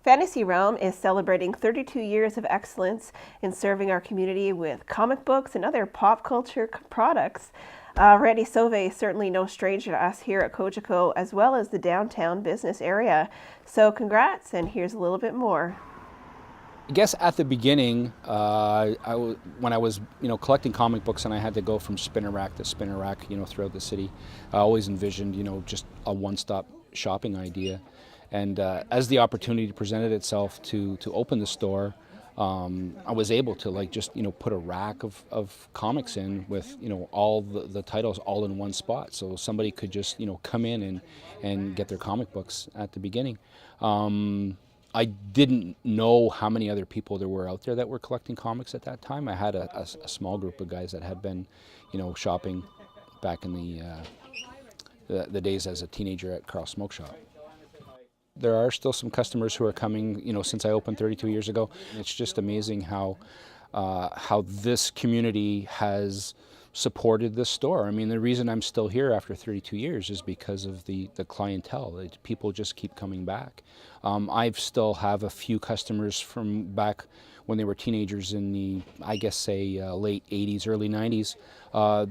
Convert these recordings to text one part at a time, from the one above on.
Fantasy Realm is celebrating 32 years of excellence in serving our community with comic books and other pop culture products. Randy Sauve is certainly no stranger to us here at Cogeco, as well as the downtown business area. So congrats, and here's a little bit more. I guess at the beginning, when I was collecting comic books and I had to go from spinner rack to spinner rack throughout the city, I always envisioned just a one-stop shopping idea. And as the opportunity presented itself to open the store, I was able to just put a rack of comics in with all the titles all in one spot, so somebody could just come in and get their comic books at the beginning. I didn't know how many other people there were out there that were collecting comics at that time. I had a small group of guys that had been, shopping back in the days as a teenager at Carl's Smoke Shop. There are still some customers who are coming, since I opened 32 years ago. It's just amazing how this community has supported this store. I mean, the reason I'm still here after 32 years is because of the clientele. People just keep coming back. I still have a few customers from back when they were teenagers in the, I guess, say late 80s, early 90s,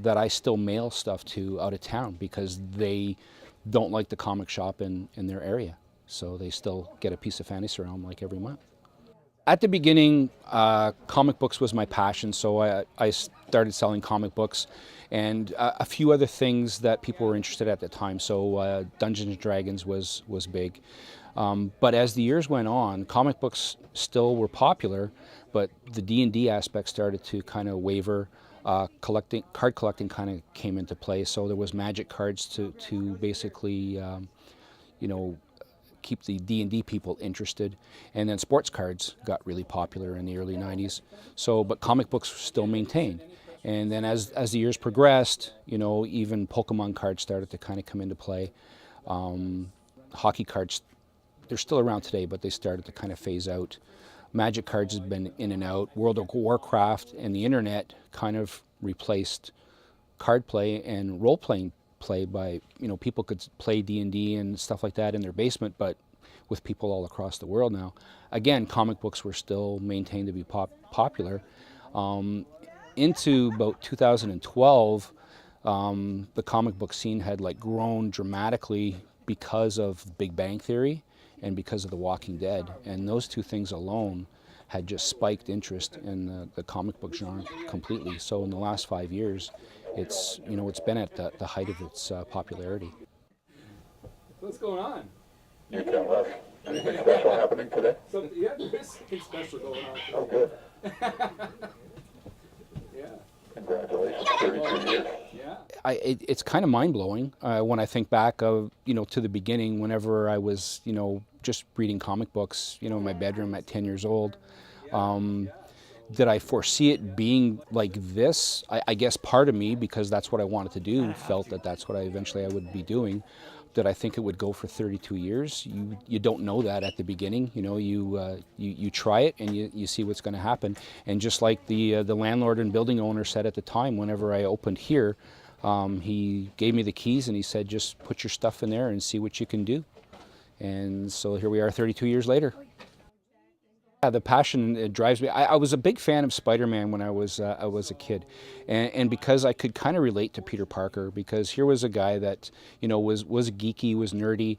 that I still mail stuff to out of town because they don't like the comic shop in their area. So they still get a piece of Fantasy Realm like every month. At the beginning, comic books was my passion, so I started selling comic books and a few other things that people were interested at the time. So Dungeons and Dragons was big. But as the years went on, comic books still were popular, but the D&D aspect started to kind of waver. Card collecting kind of came into play, so there was magic cards to basically, keep the D&D people interested, and then sports cards got really popular in the early 90s. So, but comic books still maintained. And then as the years progressed, even Pokemon cards started to kind of come into play. Hockey cards, they're still around today, but they started to kind of phase out. Magic cards has been in and out. World of Warcraft and the internet kind of replaced card play and role-playing play by, people could play D&D and stuff like that in their basement, but with people all across the world now. Again, comic books were still maintained to be popular. Into about 2012, the comic book scene had grown dramatically because of Big Bang Theory and because of The Walking Dead, and those two things alone had just spiked interest in the comic book genre completely. So in the last 5 years, it's been at the height of its popularity. What's going on? You tell us. Anything special happening today? Yeah, there's something special going on. Oh, good. Yeah. Congratulations, 32 years. Yeah. It's kind of mind-blowing when I think back of, to the beginning, whenever I was, just reading comic books, in my bedroom at 10 years old. Did I foresee it being like this? I guess part of me, because that's what I wanted to do, felt that that's what I would be doing. Did I think it would go for 32 years? You don't know that at the beginning. You try it and you see what's going to happen. And just like the landlord and building owner said at the time, whenever I opened here, he gave me the keys and he said, just put your stuff in there and see what you can do. And so here we are 32 years later. Yeah, the passion, it drives me. I was a big fan of Spider-Man when I was a kid, and because I could kind of relate to Peter Parker, because here was a guy that was geeky, was nerdy,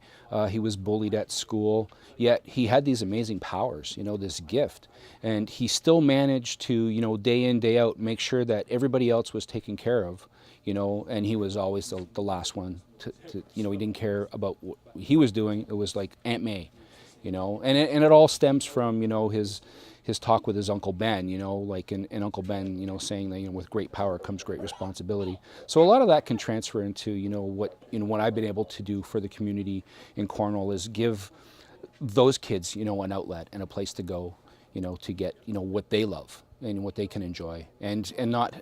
he was bullied at school, yet he had these amazing powers, this gift, and he still managed to day in, day out make sure that everybody else was taken care of, and he was always the last one to he didn't care about what he was doing. It was like Aunt May. And it all stems from his talk with his Uncle Ben, and Uncle Ben saying that with great power comes great responsibility. So a lot of that can transfer into what I've been able to do for the community in Cornwall is give those kids an outlet and a place to go to get what they love and what they can enjoy and not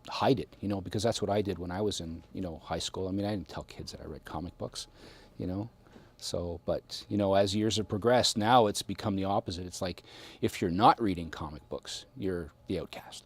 hide it because that's what I did when I was in high school. I mean, I didn't tell kids that I read comic books. So, but, as years have progressed, now it's become the opposite. It's like, if you're not reading comic books, you're the outcast.